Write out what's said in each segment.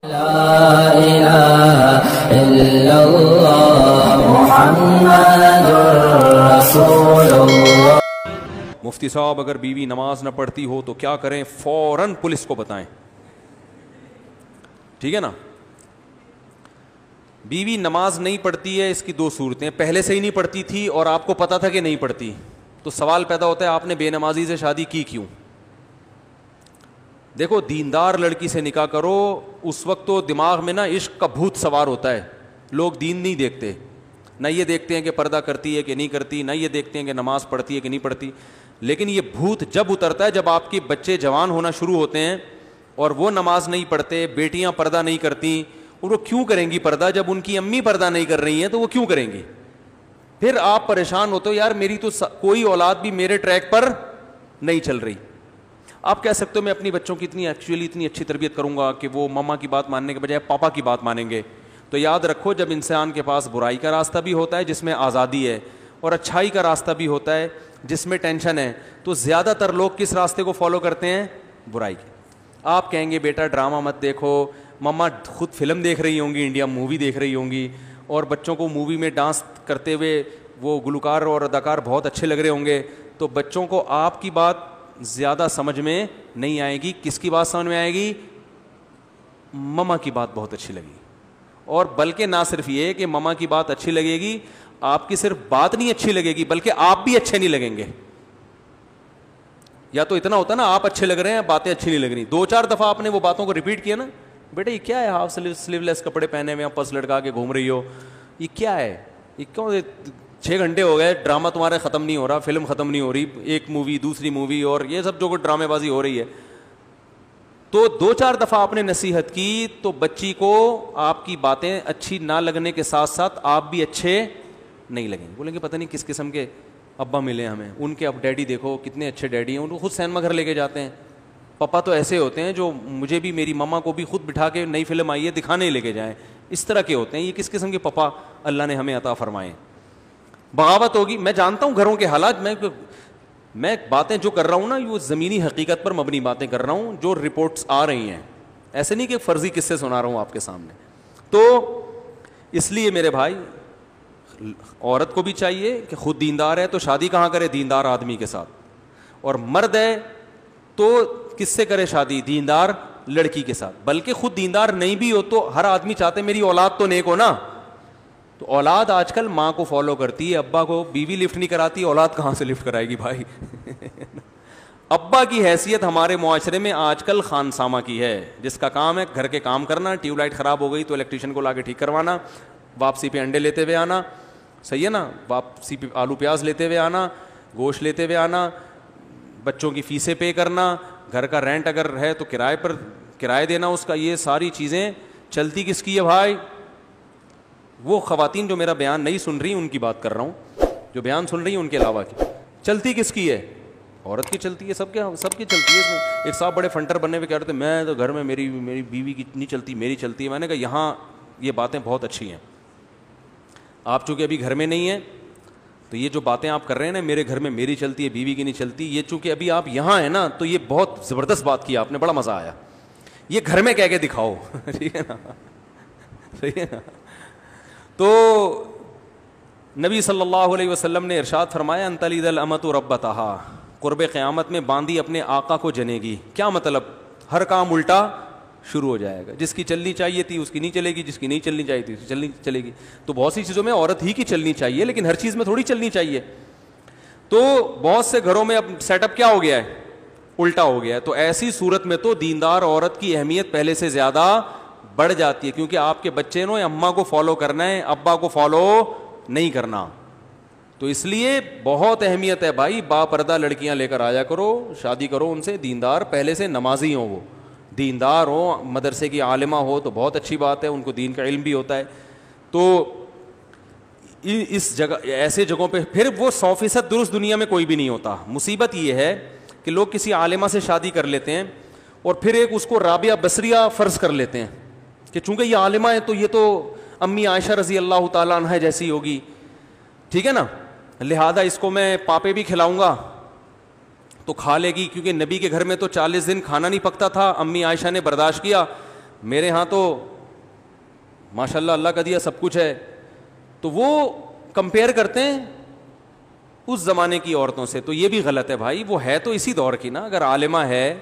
لا الہ الا اللہ محمد رسول اللہ۔ مفتی صاحب اگر بیوی نماز نہ پڑھتی ہو تو کیا کریں؟ فوراً پولیس کو بتائیں، ٹھیک ہے نا۔ بیوی نماز نہیں پڑھتی ہے، اس کی دو صورتیں، پہلے سے ہی نہیں پڑھتی تھی اور آپ کو پتا تھا کہ نہیں پڑھتی، تو سوال پیدا ہوتا ہے آپ نے بے نمازی سے شادی کی کیوں؟ دیکھو، دیندار لڑکی سے نکاح کرو، اس وقت تو دماغ میں نا عشق کا بھوت سوار ہوتا ہے، لوگ دین نہیں دیکھتے، نہ یہ دیکھتے ہیں کہ پردہ کرتی ہے کہ نہیں کرتی، نہ یہ دیکھتے ہیں کہ نماز پڑھتی ہے کہ نہیں پڑھتی، لیکن یہ بھوت جب اترتا ہے جب آپ کے بچے جوان ہونا شروع ہوتے ہیں اور وہ نماز نہیں پڑھتے، بیٹیاں پردہ نہیں کرتی، اور وہ کیوں کریں گی پردہ جب ان کی امی پردہ نہیں کر رہی ہیں تو وہ کیوں کریں گی؟ پھر آپ پریشان ہوتے ہو، یار میری تو کوئی اولاد بھی میرے ٹریک پر نہیں چل رہی۔ آپ کہہ سکتے ہو میں اپنی بچوں کی اتنی اچھی تربیت کروں گا کہ وہ ماما کی بات ماننے کے بجائے پاپا کی بات مانیں گے، تو یاد رکھو جب انسان کے پاس برائی کا راستہ بھی ہوتا ہے جس میں آزادی ہے اور اچھائی کا راستہ بھی ہوتا ہے جس میں ٹینشن ہے، تو زیادہ تر لوگ کس راستے کو فالو کرتے ہیں؟ برائی کے۔ آپ کہیں گے بیٹا ڈرامہ مت دیکھو، مما خود فلم دیکھ رہی ہوں گی، انڈیا مووی دیکھ رہی ہوں گی، اور بچوں کو مووی میں ڈانس کرتے ہوئے وہ گلوکار اور اداکار بہت اچھے لگ رہے ہوں گے، تو بچوں کو آپ کی بات زیادہ سمجھ میں نہیں آئے گی، کس کی بات سمجھ میں آئے گی؟ مما کی بات بہت اچھی لگی، اور بلکہ نہ صرف یہ کہ مما کی بات اچھی لگے گی، آپ کی صرف بات نہیں اچھی لگے گی بلکہ آپ بھی اچھے نہیں لگیں گے۔ یا تو اتنا ہوتا نا آپ اچھے لگ رہے ہیں، باتیں اچھی نہیں لگ رہی، دو چار دفعہ آپ نے وہ باتوں کو ریپیٹ کیا نا، بیٹا یہ کیا ہے ہاف سلیو لیس کپڑے پہنے ہوئے پرس لٹکا کے گھوم رہی ہو، یہ کیا ہے، یہ کیوں 6 گھنٹے ہو گئے ڈرامہ تمہارے ختم نہیں ہو رہا، فلم ختم نہیں ہو رہی، ایک مووی دوسری مووی اور یہ سب جو کوئی ڈرامے بازی ہو رہی ہے۔ تو 2-4 دفعہ آپ نے نصیحت کی تو بچی کو آپ کی باتیں اچھی نہ لگنے کے ساتھ ساتھ آپ بھی اچھے نہیں لگیں گے، بولیں گے پتہ نہیں کس قسم کے ابا ملے ہمیں، ان کے اب ڈیڈی دیکھو کتنے اچھے ڈیڈی ہیں، ان کو خود سینما گھر لے کے جاتے ہیں، پاپا تو ایسے ہوتے ہیں جو مجھے بھی میری مما کو بھی خود بٹھا کے نئی فلم آئی ہے دکھانے لے کے جائیں، اس طرح کے ہوتے ہیں۔ یہ کس قسم کے پاپا اللہ نے ہمیں عطا فرمائے؟ بغاوت ہوگی۔ میں جانتا ہوں گھروں کے حالات، میں باتیں جو کر رہا ہوں نا یہ زمینی حقیقت پر مبنی باتیں کر رہا ہوں جو رپورٹس آ رہی ہیں، ایسے نہیں کہ فرضی قصے سنا رہا ہوں آپ کے سامنے۔ تو اس لیے میرے بھائی عورت کو بھی چاہیے کہ خود دیندار ہے تو شادی کہاں کرے؟ دیندار آدمی کے ساتھ، اور مرد ہے تو کس سے کرے شادی؟ دیندار لڑکی کے ساتھ، بلکہ خود دیندار نہیں بھی ہو تو ہر آدمی چاہتے میری اولاد تو نیک ہو نا، تو اولاد آج کل ماں کو فالو کرتی ہے، ابا کو بیوی لفٹ نہیں کراتی، اولاد کہاں سے لفٹ کرائے گی بھائی؟ ابا کی حیثیت ہمارے معاشرے میں آج کل خانسامہ کی ہے، جس کا کام ہے گھر کے کام کرنا، ٹیوب لائٹ خراب ہو گئی تو الیکٹریشین کو لا کے ٹھیک کروانا، واپسی پہ انڈے لیتے ہوئے آنا، صحیح ہے نا، واپسی پہ آلو پیاز لیتے ہوئے آنا، گوشت لیتے ہوئے آنا، بچوں کی فیسیں پے کرنا، گھر کا رینٹ اگر ہے تو کرائے پر کرایہ دینا اس کا، یہ ساری چیزیں چلتی کس کی ہے بھائی؟ وہ خواتین جو میرا بیان نہیں سن رہی ان کی بات کر رہا ہوں، جو بیان سن رہی ہیں ان کے علاوہ کی چلتی کس کی ہے؟ عورت کی چلتی ہے، سب کی چلتی ہے۔ ایک صاحب بڑے فنٹر بننے ہوئے کہہ رہے تھے میں تو گھر میں میری بیوی کی نہیں چلتی، میری چلتی ہے۔ میں نے کہا یہاں یہ باتیں بہت اچھی ہیں، آپ چونکہ ابھی گھر میں نہیں ہیں تو یہ جو باتیں آپ کر رہے ہیں نا میرے گھر میں میری چلتی ہے بیوی کی نہیں چلتی، یہ چونکہ ابھی آپ یہاں ہیں نا تو یہ بہت زبردست بات کی آپ نے، بڑا مزہ آیا، یہ گھر میں کہہ کے دکھاؤ، ٹھیک ہے نا، صحیح ہے نا۔ تو نبی صلی اللہ علیہ وسلم نے ارشاد فرمایا ان تلد الامۃ ربتہا، قرب قیامت میں باندی اپنے آقا کو جنے گی۔ کیا مطلب؟ ہر کام الٹا شروع ہو جائے گا، جس کی چلنی چاہیے تھی اس کی نہیں چلے گی، جس کی نہیں چلنی چاہیے تھی اس کی چلے گی۔ تو بہت سی چیزوں میں عورت ہی کی چلنی چاہیے لیکن ہر چیز میں تھوڑی چلنی چاہیے۔ تو بہت سے گھروں میں اب سیٹ اپ کیا ہو گیا ہے؟ الٹا ہو گیا ہے۔ تو ایسی صورت میں تو دیندار عورت کی اہمیت پہلے سے زیادہ بڑھ جاتی ہے، کیونکہ آپ کے بچے نے اماں کو فالو کرنا ہے، ابا کو فالو نہیں کرنا، تو اس لیے بہت اہمیت ہے بھائی، با پردہ لڑکیاں لے کر آیا کرو، شادی کرو ان سے، دیندار پہلے سے نمازی ہوں، وہ دیندار ہو، مدرسے کی عالمہ ہو تو بہت اچھی بات ہے، ان کو دین کا علم بھی ہوتا ہے۔ تو اس جگہ ایسے جگہوں پہ پھر وہ 100% درست دنیا میں کوئی بھی نہیں ہوتا۔ مصیبت یہ ہے کہ لوگ کسی عالمہ سے شادی کر لیتے ہیں اور پھر ایک اس کو رابعہ بصریہ فرض کر لیتے ہیں کہ چونکہ یہ عالمہ ہے تو یہ تو امی عائشہ رضی اللہ تعالیٰ عنہ جیسی ہوگی، ٹھیک ہے نا، لہذا اس کو میں پاپے بھی کھلاؤں گا تو کھا لے گی، کیونکہ نبی کے گھر میں تو 40 دن کھانا نہیں پکتا تھا، امی عائشہ نے برداشت کیا، میرے ہاں تو ماشاءاللہ اللہ کا دیا سب کچھ ہے. تو وہ کمپیئر کرتے ہیں اس زمانے کی عورتوں سے. تو یہ بھی غلط ہے بھائی, وہ ہے تو اسی دور کی نا. اگر عالمہ ہے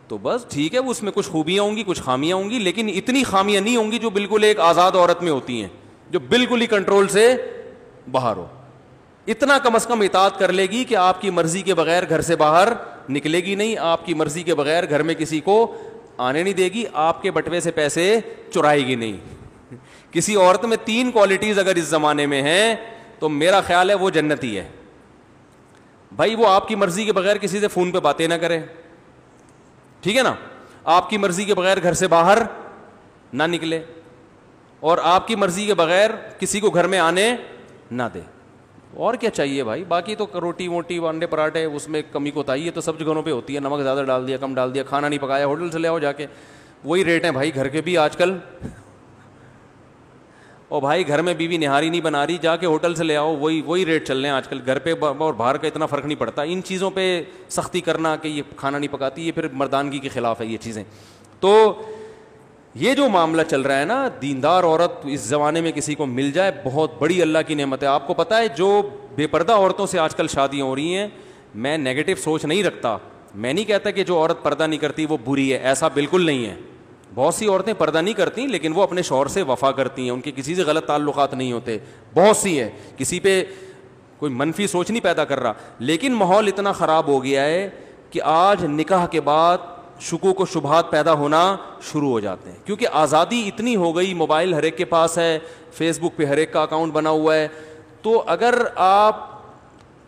تو بس ٹھیک ہے, اس میں کچھ خوبیاں ہوں گی, کچھ خامیاں ہوں گی, لیکن اتنی خامیاں نہیں ہوں گی جو بالکل ایک آزاد عورت میں ہوتی ہیں, جو بالکل ہی کنٹرول سے باہر ہو. اتنا کم از کم اطاعت کر لے گی کہ آپ کی مرضی کے بغیر گھر سے باہر نکلے گی نہیں, آپ کی مرضی کے بغیر گھر میں کسی کو آنے نہیں دے گی, آپ کے بٹوے سے پیسے چرائے گی نہیں. کسی عورت میں 3 کوالٹیز اگر اس زمانے میں ہیں تو میرا خیال ہے وہ جنتی ہے بھائی. وہ آپ کی مرضی کے بغیر کسی سے فون پہ باتیں نہ کرے, ٹھیک ہے نا, آپ کی مرضی کے بغیر گھر سے باہر نہ نکلے, اور آپ کی مرضی کے بغیر کسی کو گھر میں آنے نہ دے. اور کیا چاہیے بھائی؟ باقی تو روٹی موٹی انڈے پراٹھے اس میں کمی کوتاہی ہے تو سب جگہوں پہ ہوتی ہے, نمک زیادہ ڈال دیا کم ڈال دیا, کھانا نہیں پکایا ہوٹل سے لے آؤ جا کے, وہی ریٹ ہیں بھائی گھر کے بھی آج کل. اور بھائی گھر میں بیوی نہاری نہیں بنا رہی, جا کے ہوٹل سے لے آؤ, وہی ریٹ چل رہے ہیں آج کل. گھر پہ اور باہر کا اتنا فرق نہیں پڑتا. ان چیزوں پہ سختی کرنا کہ یہ کھانا نہیں پکاتی, یہ پھر مردانگی کے خلاف ہے یہ چیزیں. تو یہ جو معاملہ چل رہا ہے نا, دیندار عورت اس زمانے میں کسی کو مل جائے بہت بڑی اللہ کی نعمت ہے. آپ کو پتہ ہے جو بے پردہ عورتوں سے آج کل شادیاں ہو رہی ہیں, میں نیگیٹو سوچ نہیں رکھتا, میں نہیں کہتا کہ جو عورت پردہ نہیں کرتی وہ بری ہے, ایسا بالکل نہیں ہے. بہت سی عورتیں پردہ نہیں کرتی لیکن وہ اپنے شوہر سے وفا کرتی ہیں, ان کے کسی سے غلط تعلقات نہیں ہوتے, بہت سی ہے, کسی پہ کوئی منفی سوچ نہیں پیدا کر رہا. لیکن ماحول اتنا خراب ہو گیا ہے کہ آج نکاح کے بعد شکوک و شبہات پیدا ہونا شروع ہو جاتے ہیں, کیونکہ آزادی اتنی ہو گئی, موبائل ہر ایک کے پاس ہے, فیس بک پہ ہر ایک کا اکاؤنٹ بنا ہوا ہے. تو اگر آپ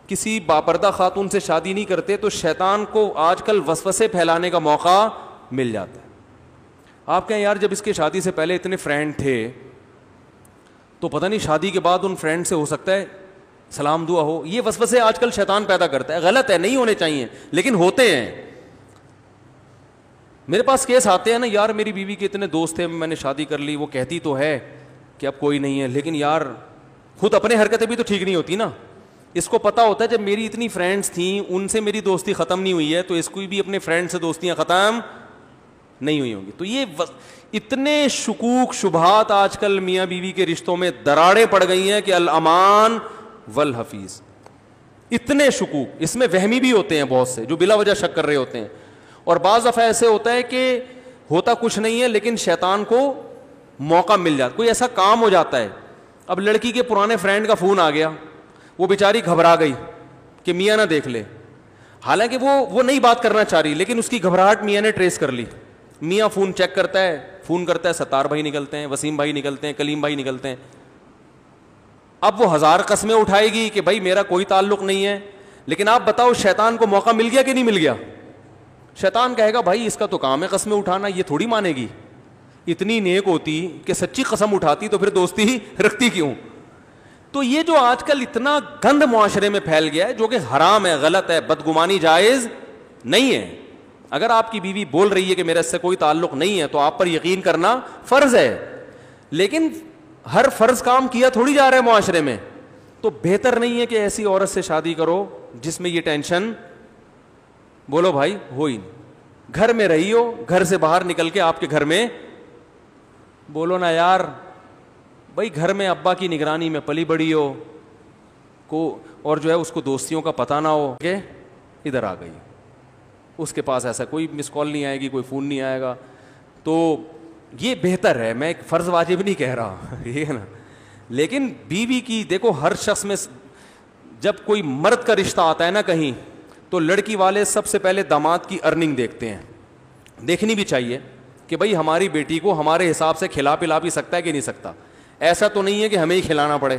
کسی باپردہ خاتون سے شادی نہیں کرتے تو شیطان کو آج کل وسوسے پھیلانے کا موقع مل جاتا ہے. آپ کہیں یار جب اس کی شادی سے پہلے اتنے فرینڈ تھے تو پتہ نہیں شادی کے بعد ان فرینڈ سے ہو سکتا ہے سلام دعا ہو. یہ وسوسے آج کل شیطان پیدا کرتا ہے, غلط ہے, نہیں ہونے چاہیے لیکن ہوتے ہیں. میرے پاس کیس آتے ہیں نا, یار میری بیوی کے اتنے دوست تھے, میں نے شادی کر لی, وہ کہتی تو ہے کہ اب کوئی نہیں ہے, لیکن یار خود اپنے حرکتیں بھی تو ٹھیک نہیں ہوتی نا. اس کو پتا ہوتا ہے جب میری اتنی فرینڈس تھیں ان سے میری دوستی ختم نہیں ہوئی ہے تو اس کو بھی اپنے فرینڈ سے دوستیاں ختم نہیں ہوئی ہوں گی. تو یہ اتنے شکوک شبہات آج کل میاں بیوی کے رشتوں میں دراڑیں پڑ گئی ہیں کہ الامان والحفیظ. اتنے شکوک, اس میں وہمی بھی ہوتے ہیں بہت سے جو بلا وجہ شک کر رہے ہوتے ہیں, اور بعض دفعہ ایسے ہوتا ہے کہ ہوتا کچھ نہیں ہے لیکن شیطان کو موقع مل جاتا, کوئی ایسا کام ہو جاتا ہے. اب لڑکی کے پرانے فرینڈ کا فون آ گیا, وہ بیچاری گھبرا گئی کہ میاں نہ دیکھ لے, حالانکہ وہ نہیں بات کرنا چاہ رہی, لیکن اس کی گھبراہٹ میاں نے ٹریس کر لی. میاں فون چیک کرتا ہے, فون کرتا ہے, ستار بھائی نکلتے ہیں, وسیم بھائی نکلتے ہیں, کلیم بھائی نکلتے ہیں. اب وہ 1000 قسمیں اٹھائے گی کہ بھائی میرا کوئی تعلق نہیں ہے, لیکن آپ بتاؤ شیطان کو موقع مل گیا کہ نہیں مل گیا؟ شیطان کہے گا بھائی اس کا تو کام ہے قسمیں اٹھانا, یہ تھوڑی مانے گی, اتنی نیک ہوتی کہ سچی قسم اٹھاتی تو پھر دوستی ہی رکھتی کیوں. تو یہ جو آج کل اتنا گند معاشرے میں پھیل گیا ہے جو کہ حرام ہے, غلط ہے, بدگمانی جائز نہیں ہے. اگر آپ کی بیوی بول رہی ہے کہ میرا اس سے کوئی تعلق نہیں ہے تو آپ پر یقین کرنا فرض ہے, لیکن ہر فرض کام کیا تھوڑی جا رہا ہے معاشرے میں. تو بہتر نہیں ہے کہ ایسی عورت سے شادی کرو جس میں یہ ٹینشن, بولو بھائی, ہو ہی نہیں. گھر میں رہی ہو, گھر سے باہر نکل کے آپ کے گھر میں بولو نا یار بھائی گھر میں ابا کی نگرانی میں پلی بڑی ہو کو, اور جو ہے اس کو دوستیوں کا پتہ نہ ہو کہ ادھر آ گئی, اس کے پاس ایسا کوئی مس کال نہیں آئے گی, کوئی فون نہیں آئے گا. تو یہ بہتر ہے, میں ایک فرض واجب نہیں کہہ رہا, یہ ہے نا. لیکن بیوی کی دیکھو, ہر شخص میں جب کوئی مرد کا رشتہ آتا ہے نا کہیں تو لڑکی والے سب سے پہلے داماد کی ارننگ دیکھتے ہیں. دیکھنی بھی چاہیے کہ بھائی ہماری بیٹی کو ہمارے حساب سے کھلا پلا بھی سکتا ہے کہ نہیں سکتا. ایسا تو نہیں ہے کہ ہمیں ہی کھلانا پڑے,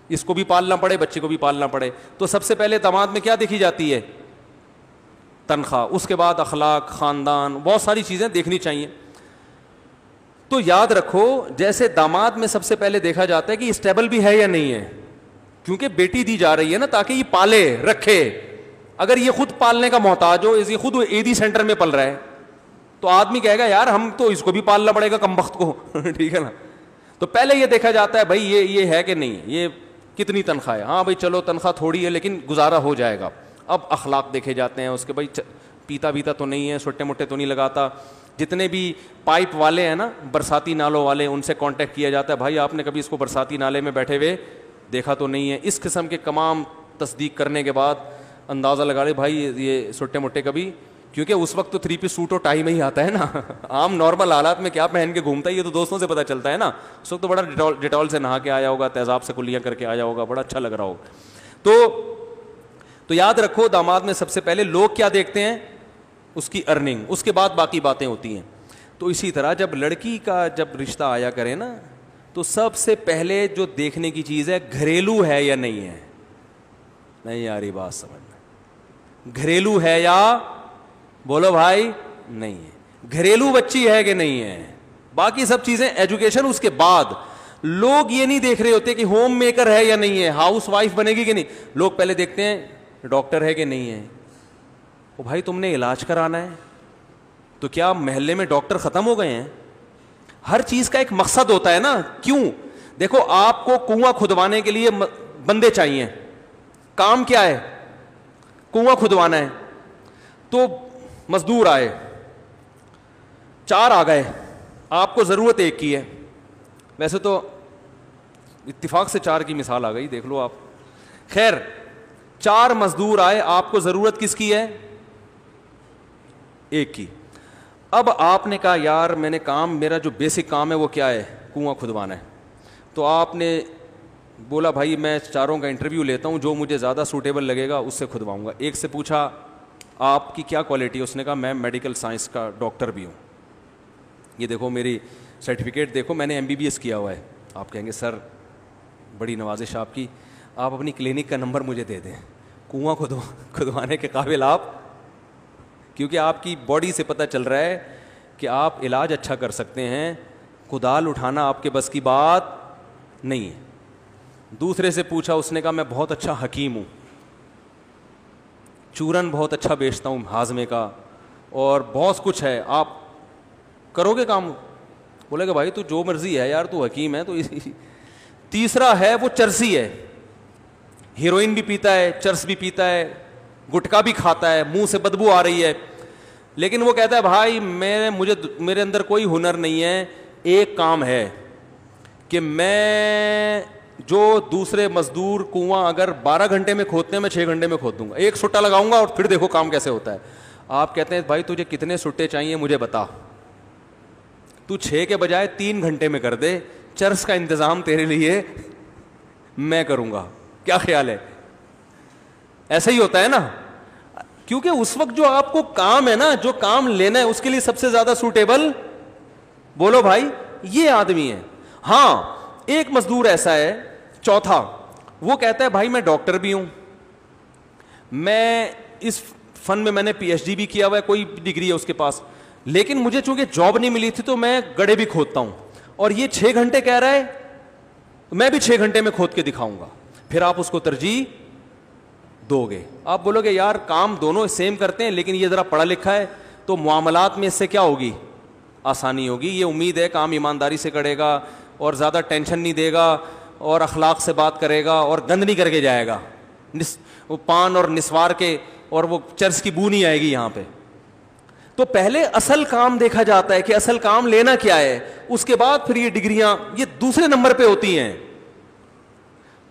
اس کو بھی پالنا پڑے, بچے کو بھی پالنا پڑے. تو سب سے پہلے داماد میں کیا دیکھی جاتی ہے؟ تنخواہ, اس کے بعد اخلاق, خاندان, بہت ساری چیزیں دیکھنی چاہیے. تو یاد رکھو جیسے داماد میں سب سے پہلے دیکھا جاتا ہے کہ اسٹیبل بھی ہے یا نہیں ہے, کیونکہ بیٹی دی جا رہی ہے نا تاکہ یہ پالے رکھے. اگر یہ خود پالنے کا محتاج ہو, یہ خود ایدی سینٹر میں پل رہا ہے, تو آدمی کہے گا یار ہم تو اس کو بھی پالنا پڑے گا کمبخت کو. ٹھیک ہے نا. تو پہلے یہ دیکھا جاتا ہے بھائی یہ ہے کہ نہیں, یہ کتنی تنخواہ ہے. ہاں بھائی چلو تنخواہ تھوڑی ہے لیکن گزارا ہو جائے گا. اب اخلاق دیکھے جاتے ہیں اس کے, بھائی پیتا بیتا تو نہیں ہے, چھوٹے موٹے تو نہیں لگاتا, جتنے بھی پائپ والے ہیں نا, برساتی نالوں والے, ان سے کانٹیکٹ کیا جاتا ہے, بھائی آپ نے کبھی اس کو برساتی نالے میں بیٹھے ہوئے دیکھا تو نہیں ہے. اس قسم کے تمام تصدیق کرنے کے بعد اندازہ لگا لے بھائی یہ سٹے مٹے کبھی, کیونکہ اس وقت تو 3 پیس سوٹ اور ٹائی میں ہی آتا ہے نا, عام نارمل حالات میں کیا پہن کے گھومتا ہے, یہ تو دوستوں سے پتہ چلتا ہے نا. اس وقت تو بڑا ڈیٹول سے نہا کے آیا ہوگا, تیزاب سے کلیاں کر کے آیا ہوگا, بڑا اچھا لگ رہا ہوگا. تو یاد رکھو, داماد میں سب سے پہلے لوگ کیا دیکھتے ہیں, اس کی ارننگ, اس کے بعد باقی باتیں ہوتی ہیں. تو اسی طرح جب لڑکی کا جب رشتہ آیا کرے نا, تو سب سے پہلے جو دیکھنے کی چیز ہے گھریلو ہے یا نہیں ہے. نہیں آ رہی بات سمجھ میں, گھریلو ہے یا بولو بھائی نہیں ہے, گھریلو بچی ہے کہ نہیں ہے, باقی سب چیزیں ایجوکیشن اس کے بعد. لوگ یہ نہیں دیکھ رہے ہوتے کہ ہوم میکر ہے یا نہیں ہے, ہاؤس وائف بنے گی کہ نہیں, لوگ پہلے دیکھتے ہیں ڈاکٹر ہے کہ نہیں ہے. او بھائی تم نے علاج کرانا ہے تو کیا محلے میں ڈاکٹر ختم ہو گئے ہیں؟ ہر چیز کا ایک مقصد ہوتا ہے نا. کیوں؟ دیکھو آپ کو کنواں کھدوانے کے لیے بندے چاہیے, کام کیا ہے, کنواں کھدوانا ہے. تو مزدور آئے, 4 آ گئے, آپ کو ضرورت 1 کی ہے. ویسے تو اتفاق سے 4 کی مثال آ گئی, دیکھ لو آپ. خیر 4 مزدور آئے, آپ کو ضرورت کس کی ہے, 1 کی. اب آپ نے کہا یار میں نے کام, میرا جو بیسک کام ہے وہ کیا ہے, کنواں کھدوانا ہے. تو آپ نے بولا بھائی میں 4 کا انٹرویو لیتا ہوں, جو مجھے زیادہ سوٹیبل لگے گا اس سے کھدواؤں گا. ایک سے پوچھا آپ کی کیا کوالٹی ہے, اس نے کہا میں میڈیکل سائنس کا ڈاکٹر بھی ہوں, یہ دیکھو میری سرٹیفکیٹ دیکھو, میں نے MBBS کیا ہوا ہے. آپ کہیں گے سر بڑی نوازش آپ کی, آپ اپنی کلینک کا نمبر مجھے دے دیں, کنواں کھدوانے کے قابل آپ, کیونکہ آپ کی باڈی سے پتہ چل رہا ہے کہ آپ علاج اچھا کر سکتے ہیں, کدال اٹھانا آپ کے بس کی بات نہیں ہے. دوسرے سے پوچھا, اس نے کہا میں بہت اچھا حکیم ہوں, چورن بہت اچھا بیچتا ہوں ہاضمے کا, اور بہت کچھ ہے, آپ کرو گے کام؟ بولے کہ بھائی تو جو مرضی ہے یار, تو حکیم ہے تو. تیسرا ہے وہ چرسی ہے, ہیروئن بھی پیتا ہے, چرس بھی پیتا ہے, گٹکا بھی کھاتا ہے, منہ سے بدبو آ رہی ہے, لیکن وہ کہتا ہے بھائی میرے اندر کوئی ہنر نہیں ہے, ایک کام ہے کہ میں جو دوسرے مزدور کنواں اگر 12 گھنٹے میں کھودتے ہیں میں 6 گھنٹے میں کھود دوں گا, 1 سٹا لگاؤں گا اور پھر دیکھو کام کیسے ہوتا ہے. آپ کہتے ہیں بھائی تجھے کتنے سٹے چاہیے مجھے بتا, تو 6 کے بجائے 3 گھنٹے میں کر دے, چرس کا انتظام تیرے لیے میں کروں گا, کیا خیال ہے؟ ایسا ہی ہوتا ہے نا, کیونکہ اس وقت جو آپ کو کام ہے نا, جو کام لینا ہے, اس کے لیے سب سے زیادہ سوٹیبل بولو بھائی یہ آدمی ہے. ہاں ایک مزدور ایسا ہے, چوتھا, وہ کہتا ہے بھائی میں ڈاکٹر بھی ہوں, میں اس فن میں نے PhD بھی کیا ہوا ہے, کوئی ڈگری ہے اس کے پاس, لیکن مجھے چونکہ جاب نہیں ملی تھی تو میں گڑھے بھی کھودتا ہوں, اور یہ 6 گھنٹے کہہ رہا ہے, میں بھی 6 گھنٹے میں کھود کے دکھاؤں گا. پھر آپ اس کو ترجیح دو گے. آپ بولو گے یار کام دونوں سیم کرتے ہیں, لیکن یہ ذرا پڑھا لکھا ہے تو معاملات میں اس سے کیا ہوگی, آسانی ہوگی. یہ امید ہے کام ایمانداری سے کرے گا اور زیادہ ٹینشن نہیں دے گا اور اخلاق سے بات کرے گا اور گند نہیں کر کے جائے گا, وہ پان اور نسوار کے اور وہ چرس کی بو نہیں آئے گی یہاں پہ. تو پہلے اصل کام دیکھا جاتا ہے کہ اصل کام لینا کیا ہے, اس کے بعد پھر یہ ڈگریاں یہ دوسرے نمبر پہ ہوتی ہیں.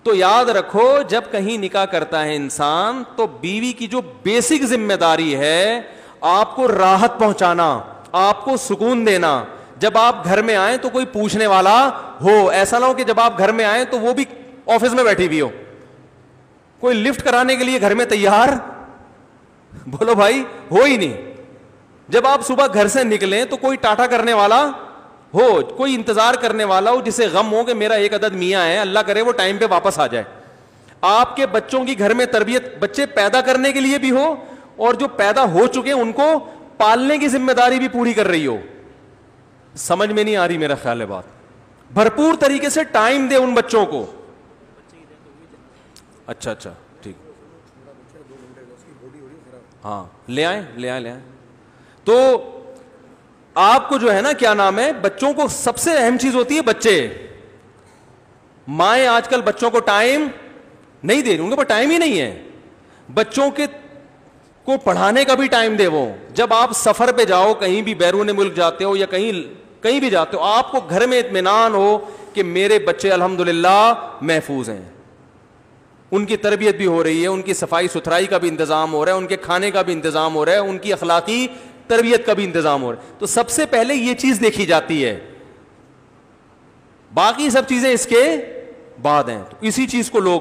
تو یاد رکھو جب کہیں نکاح کرتا ہے انسان تو بیوی کی جو بیسک ذمہ داری ہے آپ کو راحت پہنچانا, آپ کو سکون دینا. جب آپ گھر میں آئیں تو کوئی پوچھنے والا ہو, ایسا نہ ہو کہ جب آپ گھر میں آئیں تو وہ بھی آفس میں بیٹھی ہوئی ہو, کوئی لفٹ کرانے کے لیے گھر میں تیار بولو بھائی ہو ہی نہیں. جب آپ صبح گھر سے نکلیں تو کوئی ٹاٹا کرنے والا ہو, کوئی انتظار کرنے والا ہو جسے غم ہو کہ میرا ایک عدد میاں ہے, اللہ کرے وہ ٹائم پہ واپس آ جائے. آپ کے بچوں کی گھر میں تربیت, بچے پیدا کرنے کے لیے بھی ہو اور جو پیدا ہو چکے ان کو پالنے کی ذمہ داری بھی پوری کر رہی ہو. سمجھ میں نہیں آ رہی میرا خیال ہے بات. بھرپور طریقے سے ٹائم دے ان بچوں کو. اچھا ٹھیک, ہاں لے آئیں. تو آپ کو جو ہے نا کیا نام ہے, بچوں کو سب سے اہم چیز ہوتی ہے بچے. مائیں آج کل بچوں کو ٹائم نہیں دے رہی, ان کے پاس ٹائم ہی نہیں ہے. بچوں کے کو پڑھانے کا بھی ٹائم دے. وہ جب آپ سفر پہ جاؤ, کہیں بھی بیرون ملک جاتے ہو یا کہیں بھی جاتے ہو, آپ کو گھر میں اطمینان ہو کہ میرے بچے الحمدللہ محفوظ ہیں, ان کی تربیت بھی ہو رہی ہے, ان کی صفائی ستھرائی کا بھی انتظام ہو رہا ہے, ان کے کھانے کا بھی انتظام ہو رہا ہے, ان کی اخلاقی تربیت کا بھی انتظام ہو رہا ہے. تو سب سے پہلے یہ چیز دیکھی جاتی ہے, باقی سب چیزیں اس کے بعد ہیں. تو اسی چیز کو لوگ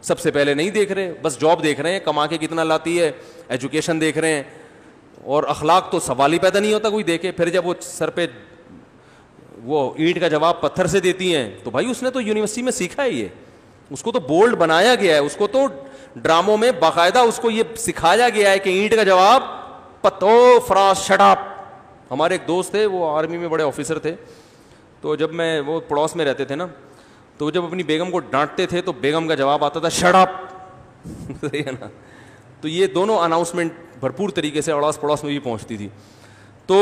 سب سے پہلے نہیں دیکھ رہے, بس جاب دیکھ رہے ہیں, کما کے کتنا لاتی ہے, ایجوکیشن دیکھ رہے ہیں, اور اخلاق تو سوال ہی پیدا نہیں ہوتا کوئی دیکھے. پھر جب وہ سر پہ وہ اینٹ کا جواب پتھر سے دیتی ہیں تو بھائی اس نے تو یونیورسٹی میں سیکھا ہے, یہ اس کو تو بولڈ بنایا گیا ہے, اس کو تو ڈراموں میں باقاعدہ اس کو یہ سکھایا گیا ہے کہ اینٹ کا جواب فراز شٹ اپ. ہمارے ایک دوست تھے, وہ آرمی میں بڑے آفیسر تھے, تو جب میں وہ پڑوس میں رہتے تھے نا, تو جب اپنی بیگم کو ڈانٹتے تھے تو بیگم کا جواب آتا تھا شٹ اپ. صحیح ہے نا. تو یہ دونوں اناؤنسمنٹ بھرپور طریقے سے اڑاس پڑوس میں بھی پہنچتی تھی. تو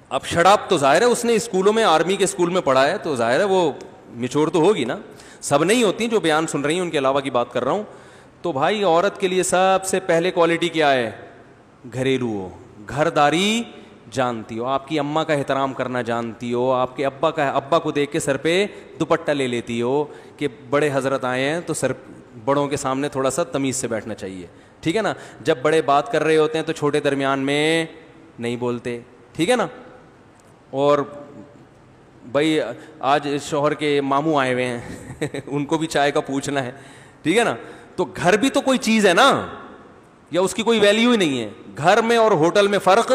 اب شٹ اپ تو ظاہر ہے اس نے اسکولوں میں, آرمی کے اسکول میں پڑھا ہے, تو ظاہر ہے وہ میچور تو ہوگی نا. سب نہیں ہوتی جو بیان سن رہی ہیں, ان کے علاوہ کی بات کر رہا ہوں. تو بھائی عورت کے لیے سب سے پہلے کوالٹی کیا ہے؟ گھریلو ہو, گھرداری جانتی ہو, آپ کی اماں کا احترام کرنا جانتی ہو, آپ کے ابا کو دیکھ کے سر پہ دوپٹہ لے لیتی ہو کہ بڑے حضرت آئے ہیں تو سر بڑوں کے سامنے تھوڑا سا تمیز سے بیٹھنا چاہیے, ٹھیک ہے نا. جب بڑے بات کر رہے ہوتے ہیں تو چھوٹے درمیان میں نہیں بولتے, ٹھیک ہے نا. اور بھائی آج شوہر کے ماموں آئے ہوئے ہیں ان کو بھی چائے کا پوچھنا ہے, ٹھیک ہے نا. تو گھر بھی تو کوئی چیز ہے نا, یا اس کی کوئی ویلیو ہی نہیں ہے. گھر میں اور ہوٹل میں فرق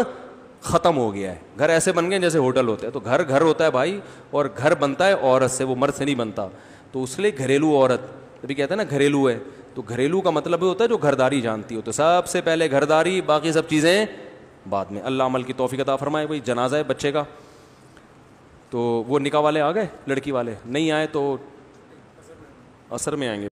ختم ہو گیا ہے. گھر ایسے بن گئے جیسے ہوٹل ہوتے ہیں. تو گھر گھر ہوتا ہے بھائی, اور گھر بنتا ہے عورت سے, وہ مرد سے نہیں بنتا. تو اس لیے گھریلو عورت ابھی کہتے ہیں نا گھریلو ہے, تو گھریلو کا مطلب ہوتا ہے جو گھرداری جانتی ہو. تو سب سے پہلے گھرداری, باقی سب چیزیں بعد میں. اللہ عمل کی توفیق عطا فرمائے. بھائی جنازہ ہے بچے کا, تو وہ نکاح والے آ گئے, لڑکی والے نہیں آئے تو عصر میں آئیں گے.